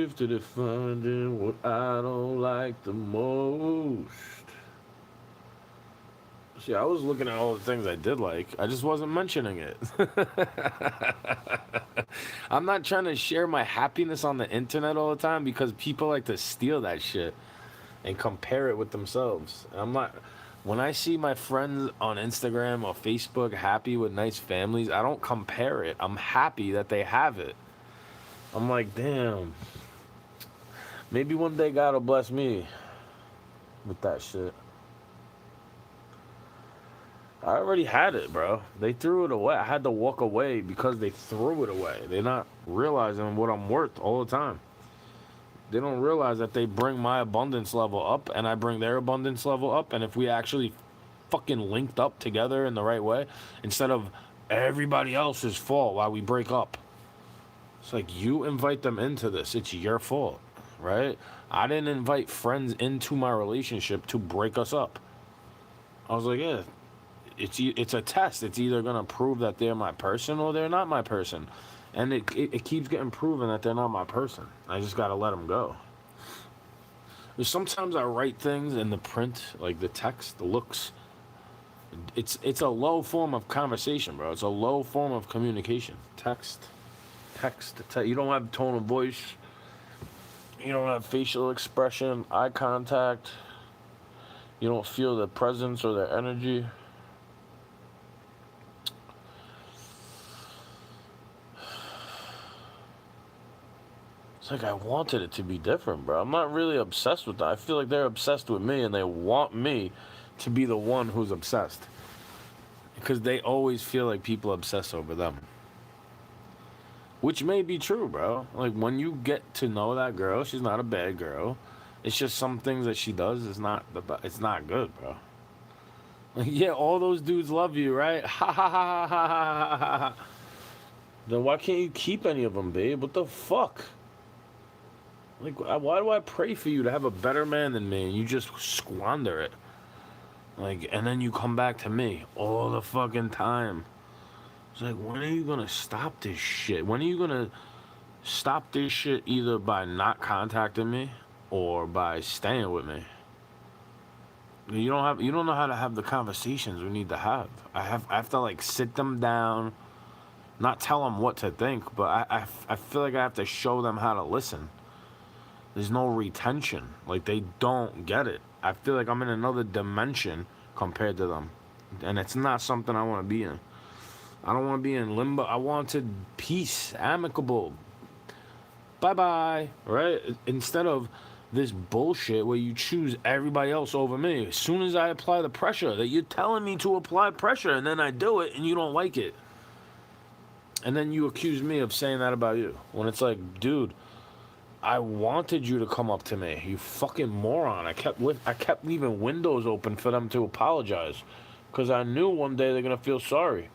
gifted at finding what I don't like the most. See, I was looking at all the things I did like. I just wasn't mentioning it. I'm not trying to share my happiness on the internet all the time because people like to steal that shit and compare it with themselves. And I'm not. When I see my friends on Instagram or Facebook happy with nice families, I don't compare it. I'm happy that they have it. I'm like, damn. Maybe one day God will bless me with that shit. I already had it, bro. They threw it away. I had to walk away because they threw it away. They're not realizing what I'm worth all the time. They don't realize that they bring my abundance level up and I bring their abundance level up. And if we actually fucking linked up together in the right way, instead of everybody else's fault while we break up, it's like you invite them into this. It's your fault, right? I didn't invite friends into my relationship to break us up. I was like, yeah, it's a test. It's either gonna prove that they're my person or they're not my person, and it keeps getting proven that they're not my person. I just gotta let them go. There's sometimes I write things in the print, like the text, the looks. It's a low form of conversation, bro. It's a low form of communication. You don't have tone of voice. You don't have facial expression, eye contact. You don't feel the presence or the energy. It's like I wanted it to be different, bro. I'm not really obsessed with that. I feel like they're obsessed with me and they want me to be the one who's obsessed. Because they always feel like people obsess over them. Which may be true, bro. Like when you get to know that girl, she's not a bad girl. It's just some things that she does it's not good, bro. Like, yeah, all those dudes love you, right? Ha ha ha ha ha ha ha ha. Then why can't you keep any of them, babe? What the fuck? Like, why do I pray for you to have a better man than me and you just squander it? Like, and then you come back to me all the fucking time. It's like, when are you gonna stop this shit? When are you gonna stop this shit either by not contacting me or by staying with me? You don't know how to have the conversations we need to have. I have to like sit them down, not tell them what to think, but I feel like I have to show them how to listen. There's no retention. Like they don't get it. I feel like I'm in another dimension compared to them. And it's not something I want to be in. I don't want to be in limbo. I wanted peace, amicable. Bye-bye, right? Instead of this bullshit where you choose everybody else over me. As soon as I apply the pressure, that you're telling me to apply pressure, and then I do it, and you don't like it. And then you accuse me of saying that about you. When it's like, dude, I wanted you to come up to me. You fucking moron. I kept leaving windows open for them to apologize. Because I knew one day they're going to feel sorry.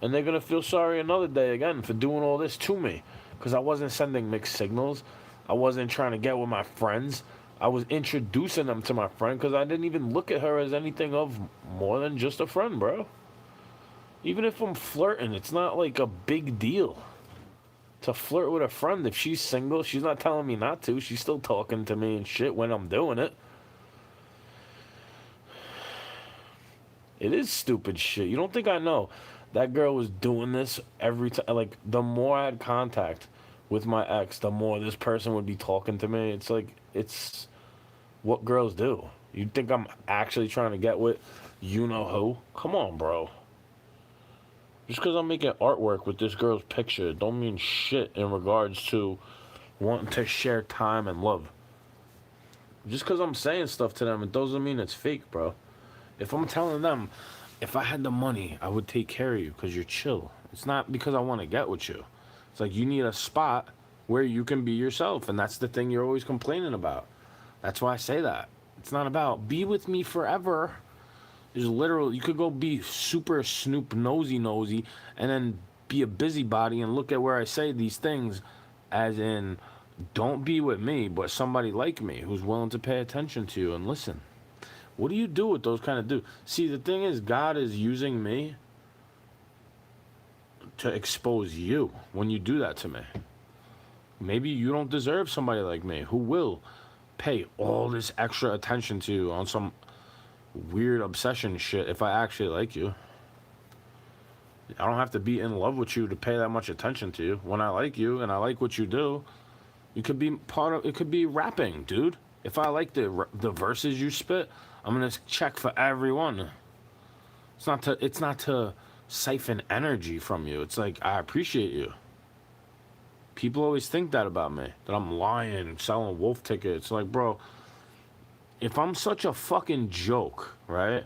And they're going to feel sorry another day again for doing all this to me. Because I wasn't sending mixed signals. I wasn't trying to get with my friends. I was introducing them to my friend because I didn't even look at her as anything of more than just a friend, bro. Even if I'm flirting, it's not like a big deal to flirt with a friend. If she's single, she's not telling me not to. She's still talking to me and shit when I'm doing it. It is stupid shit. You don't think I know? That girl was doing this every time. Like, the more I had contact with my ex, the more this person would be talking to me. It's like, it's what girls do. You think I'm actually trying to get with you know who? Come on, bro. Just because I'm making artwork with this girl's picture don't mean shit in regards to wanting to share time and love. Just because I'm saying stuff to them, it doesn't mean it's fake, bro. If I'm telling them, if I had the money, I would take care of you because you're chill. It's not because I want to get with you. It's like you need a spot where you can be yourself, and that's the thing you're always complaining about. That's why I say that. It's not about be with me forever. There's literal, you could go be super snoop nosy, and then be a busybody and look at where I say these things, as in, don't be with me, but somebody like me who's willing to pay attention to you and listen. What do you do with those kind of dudes? See, the thing is, God is using me to expose you when you do that to me. Maybe you don't deserve somebody like me who will pay all this extra attention to you on some weird obsession shit if I actually like you. I don't have to be in love with you to pay that much attention to you. When I like you and I like what you do, you could be part of it. Could be rapping, dude. If I like the verses you spit, I'm gonna check for every one. It's not to siphon energy from you. It's like I appreciate you. People always think that about me, that I'm lying, selling wolf tickets. Like, bro, if I'm such a fucking joke, right?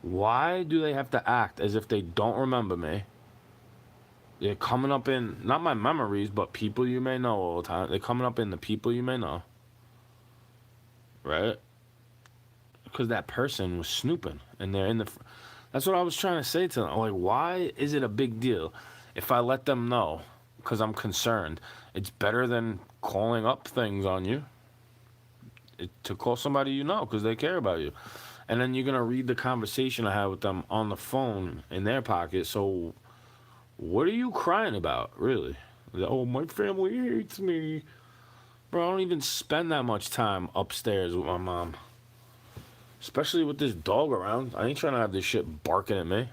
Why do they have to act as if they don't remember me? They're coming up in, not my memories, but people you may know all the time. They're coming up in the people you may know, right? Because that person was snooping, and they're in the. That's what I was trying to say to them. Like, why is it a big deal if I let them know? Because I'm concerned. It's better than calling up things on you. To call somebody you know because they care about you. And then you're going to read the conversation I had with them on the phone in their pocket. So what are you crying about, really? Oh, my family hates me. Bro, I don't even spend that much time upstairs with my mom. Especially with this dog around. I ain't trying to have this shit barking at me.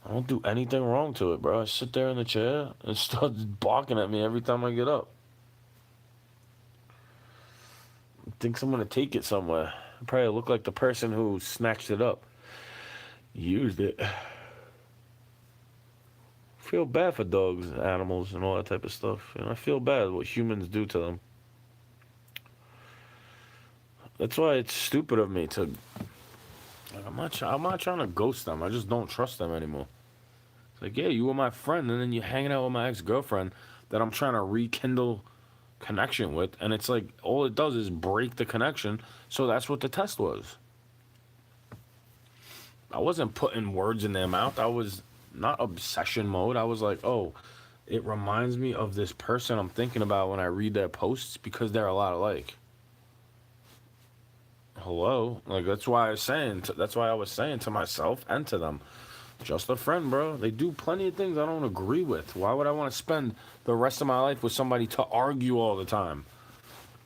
I don't do anything wrong to it, bro. I sit there in the chair and it starts barking at me every time I get up. Thinks I'm gonna take it somewhere. I probably look like the person who snatched it up. Used it. Feel bad for dogs, animals, and all that type of stuff. And I feel bad what humans do to them. That's why it's stupid of me to. Like, I'm not trying to ghost them. I just don't trust them anymore. It's like, yeah, you were my friend, and then you're hanging out with my ex-girlfriend that I'm trying to rekindle connection with, and it's like all it does is break the connection. So that's what the test was. I wasn't putting words in their mouth. I was not obsession mode. I was like, oh, it reminds me of this person I'm thinking about when I read their posts because they're a lot alike. Hello, like that's why I was saying to myself and to them, just a friend, bro. They do plenty of things I don't agree with. Why would I want to spend the rest of my life with somebody to argue all the time?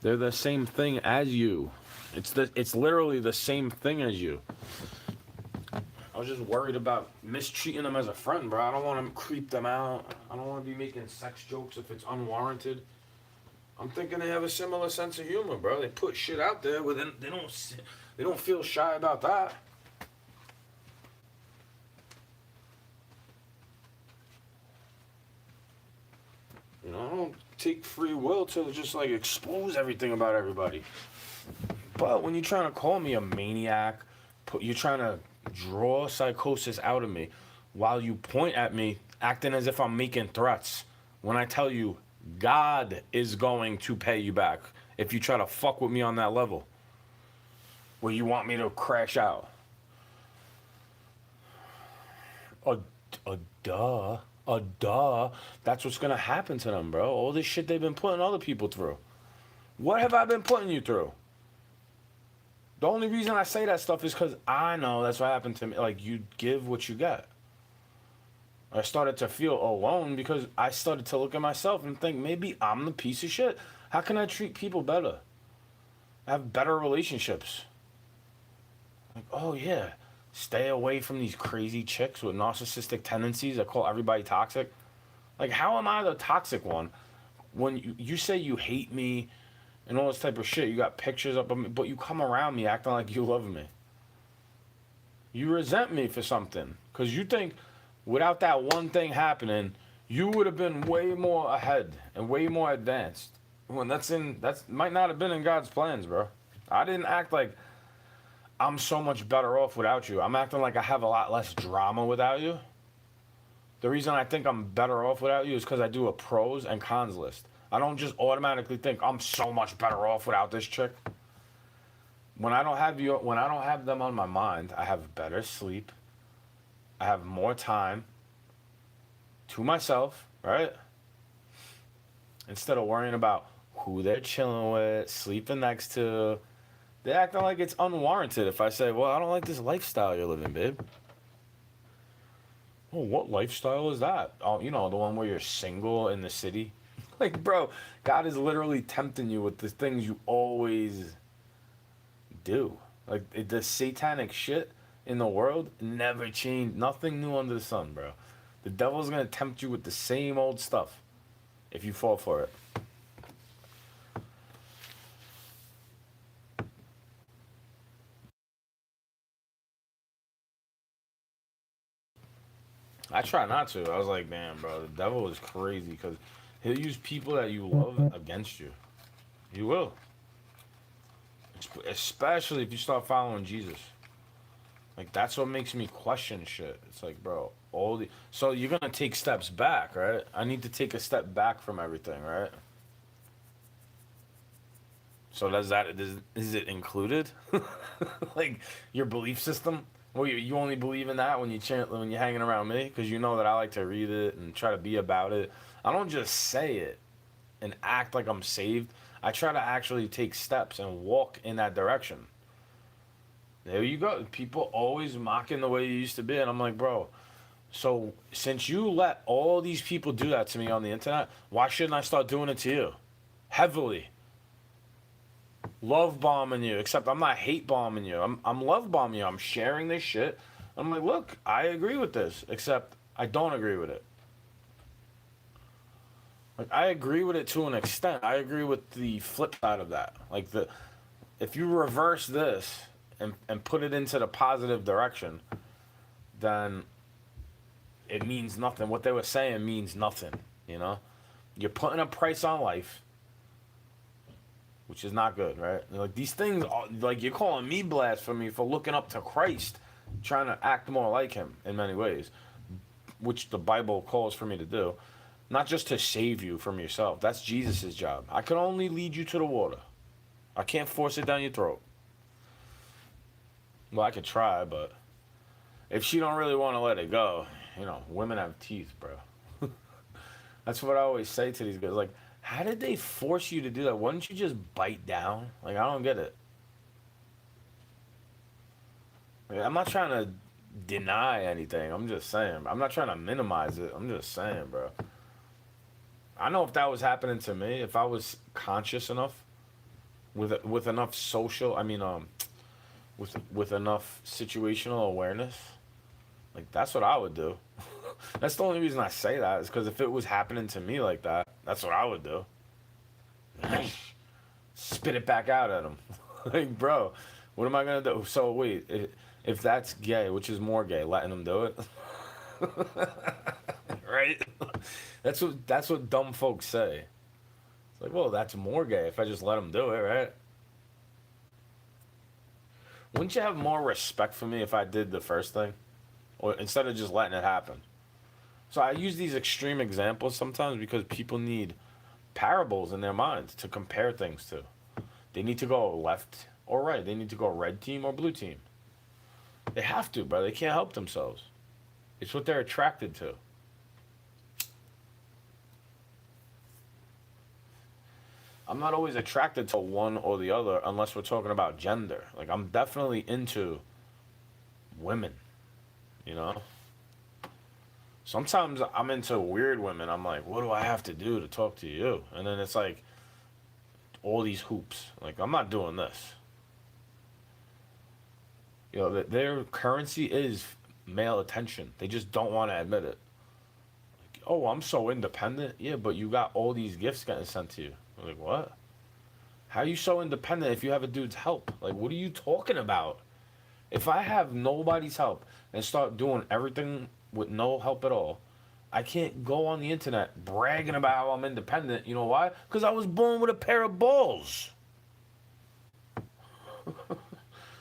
They're the same thing as you. It's literally the same thing as you. I was just worried about mistreating them as a friend, bro. I don't want to creep them out. I don't want to be making sex jokes if it's unwarranted. I'm thinking they have a similar sense of humor, bro. They put shit out there, but then they don't feel shy about that. You know, I don't take free will to just like expose everything about everybody. But when you're trying to call me a maniac, you're trying to draw psychosis out of me while you point at me acting as if I'm making threats. When I tell you God is going to pay you back if you try to fuck with me on that level where you want me to crash out. A, a duh. A duh. That's what's going to happen to them, bro. All this shit they've been putting other people through. What have I been putting you through? The only reason I say that stuff is because I know that's what happened to me. Like, you give what you get. I started to feel alone because I started to look at myself and think maybe I'm the piece of shit. How can I treat people better? Have better relationships. Like, oh yeah, stay away from these crazy chicks with narcissistic tendencies that call everybody toxic. Like, how am I the toxic one? When you say you hate me and all this type of shit, you got pictures up of me, but you come around me acting like you love me. You resent me for something because you think without that one thing happening, you would have been way more ahead and way more advanced. When that's might not have been in God's plans, bro. I didn't act like I'm so much better off without you. I'm acting like I have a lot less drama without you. The reason I think I'm better off without you is because I do a pros and cons list. I don't just automatically think I'm so much better off without this chick. When I don't have them on my mind, I have better sleep. I have more time to myself, right? Instead of worrying about who they're chilling with, sleeping next to. They're acting like it's unwarranted if I say, well, I don't like this lifestyle you're living, babe. Oh, what lifestyle is that? Oh, the one where you're single in the city. Like, bro, God is literally tempting you with the things you always do. Like the satanic shit in the world never changed. Nothing new under the sun, bro. The devil's gonna tempt you with the same old stuff if you fall for it. I try not to. I was like, damn, bro, the devil is crazy because he'll use people that you love against you. He will, especially if you start following Jesus. Like that's what makes me question shit. It's like, bro, so you're gonna take steps back, right? I need to take a step back from everything, right? So is it included? Like your belief system? Well, you only believe in that when when you're hanging around me because you know that I like to read it and try to be about it. I don't just say it and act like I'm saved. I try to actually take steps and walk in that direction. There you go. People always mocking the way you used to be, and I'm like, bro. So since you let all these people do that to me on the internet, why shouldn't I start doing it to you? Heavily. Love bombing you, except I'm not hate bombing you. I'm love bombing you. I'm sharing this shit. I'm like, look, I agree with this, except I don't agree with it. Like I agree with it to an extent. I agree with the flip side of that. Like the if you reverse this and put it into the positive direction, then it means nothing. What they were saying means nothing, you know? You're putting a price on life, which is not good, right? Like these things, like you're calling me blasphemy for looking up to Christ, trying to act more like Him in many ways, which the Bible calls for me to do, not just to save you from yourself. That's Jesus's job. I can only lead you to the water. I can't force it down your throat. Well, I could try, but if she don't really want to let it go, women have teeth, bro. That's what I always say to these guys. Like, how did they force you to do that? Why don't you just bite down? Like, I don't get it. Like, I'm not trying to deny anything. I'm just saying. I'm not trying to minimize it. I'm just saying, bro. I know if that was happening to me, if I was conscious enough, with enough with enough situational awareness, like that's what I would do. That's the only reason I say that is because if it was happening to me like that, that's what I would do. Spit it back out at him. Like, bro, what am I gonna do? So wait, if that's gay, which is more gay, letting them do it, right? That's what dumb folks say. It's like, well, that's more gay if I just let them do it, right? Wouldn't you have more respect for me if I did the first thing, or instead of just letting it happen? So I use these extreme examples sometimes because people need parables in their minds to compare things to. They need to go left or right. They need to go red team or blue team. They have to, bro. They can't help themselves. It's what they're attracted to. I'm not always attracted to one or the other unless we're talking about gender. Like I'm definitely into women, you know? Sometimes I'm into weird women. I'm like, what do I have to do to talk to you? And then it's like all these hoops. Like I'm not doing this. Their currency is male attention. They just don't want to admit it. Like, oh, I'm so independent. Yeah, but you got all these gifts getting sent to you. I'm like, what? How are you so independent if you have a dude's help? Like, what are you talking about? If I have nobody's help and start doing everything with no help at all, I can't go on the internet bragging about how I'm independent. You know why? Because I was born with a pair of balls.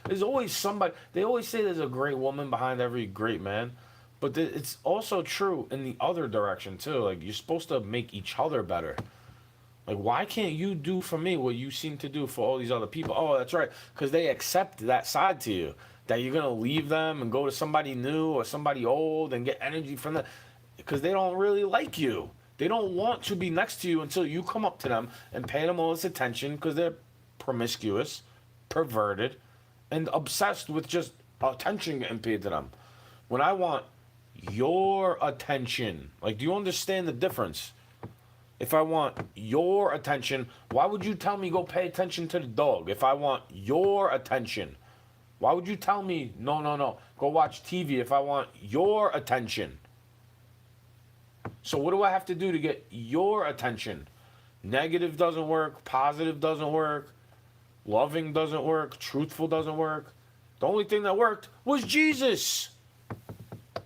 There's always somebody. They always say there's a great woman behind every great man, but it's also true in the other direction too. Like you're supposed to make each other better. Like why can't you do for me what you seem to do for all these other people? Oh, that's right, because they accept that side to you. That you're gonna leave them and go to somebody new or somebody old and get energy from them, because they don't really like you. They don't want to be next to you until you come up to them and pay them all this attention because they're promiscuous, perverted, and obsessed with just attention getting paid to them. When I want your attention. Like, do you understand the difference? If I want your attention, why would you tell me go pay attention to the dog? If I want your attention, why would you tell me no, go watch TV if I want your attention? So what do I have to do to get your attention? Negative doesn't work, positive doesn't work, loving doesn't work, truthful doesn't work. The only thing that worked was Jesus.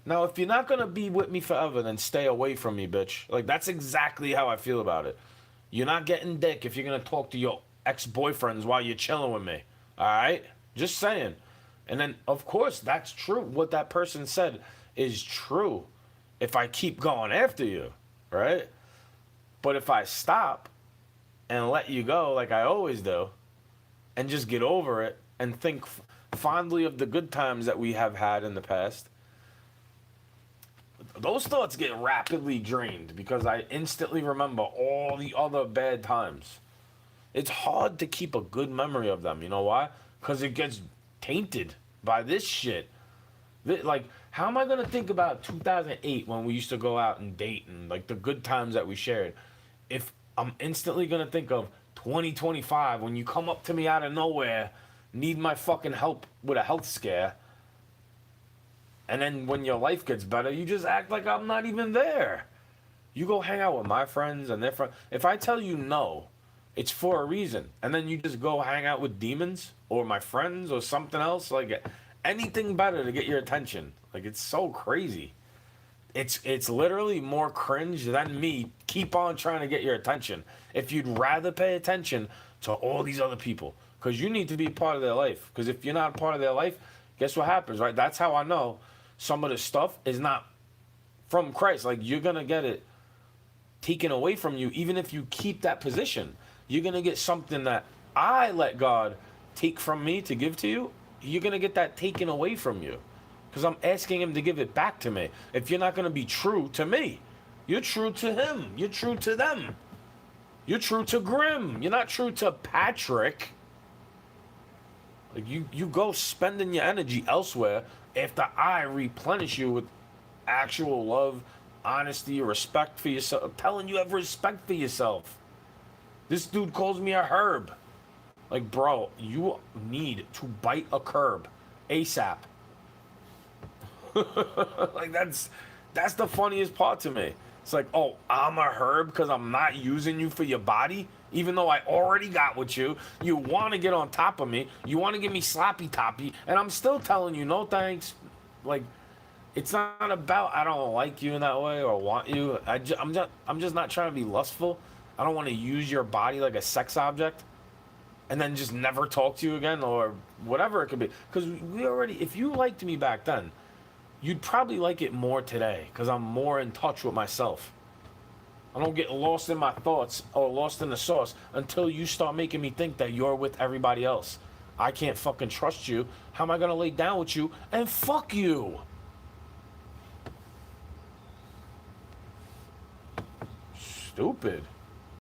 Now, if you're not going to be with me forever, then stay away from me, bitch. Like, that's exactly how I feel about it. You're not getting dick if you're going to talk to your ex-boyfriends while you're chilling with me. All right? Just saying. And then, of course, that's true. What that person said is true if I keep going after you, right? But if I stop and let you go like I always do and just get over it and think fondly of the good times that we have had in the past, those thoughts get rapidly drained because I instantly remember all the other bad times. It's hard to keep a good memory of them. You know why? Because it gets tainted by this shit. Like, how am I going to think about 2008 when we used to go out and date and, like, the good times that we shared if I'm instantly going to think of 2025 when you come up to me out of nowhere, need my fucking help with a health scare, and then when your life gets better, you just act like I'm not even there. You go hang out with my friends and their friends. If I tell you no, it's for a reason. And then you just go hang out with demons or my friends or something else. Like, anything better to get your attention. Like, it's so crazy. It's literally more cringe than me keep on trying to get your attention. If you'd rather pay attention to all these other people. Because you need to be part of their life. Because if you're not part of their life, guess what happens, right? That's how I know some of the stuff is not from Christ. Like, you're going to get it taken away from you even if you keep that position. You're going to get something that I let God take from me to give to you. You're going to get that taken away from you because I'm asking him to give it back to me. If you're not going to be true to me, you're true to him. You're true to them. You're true to Grim. You're not true to Patrick. Like, you go spending your energy elsewhere after I replenish you with actual love, honesty, respect for yourself. I'm telling you, have respect for yourself. This dude calls me a herb. Like, bro, you need to bite a curb ASAP. Like, that's the funniest part to me. It's like, oh, I'm a herb because I'm not using you for your body, even though I already got with you. You want to get on top of me. You want to give me sloppy toppy, and I'm still telling you no thanks. Like, it's not about I don't like you in that way or want you. I'm just not trying to be lustful. I don't want to use your body like a sex object and then just never talk to you again or whatever it could be. Because if you liked me back then, you'd probably like it more today because I'm more in touch with myself. I don't get lost in my thoughts or lost in the sauce until you start making me think that you're with everybody else. I can't fucking trust you. How am I going to lay down with you and fuck you? Stupid.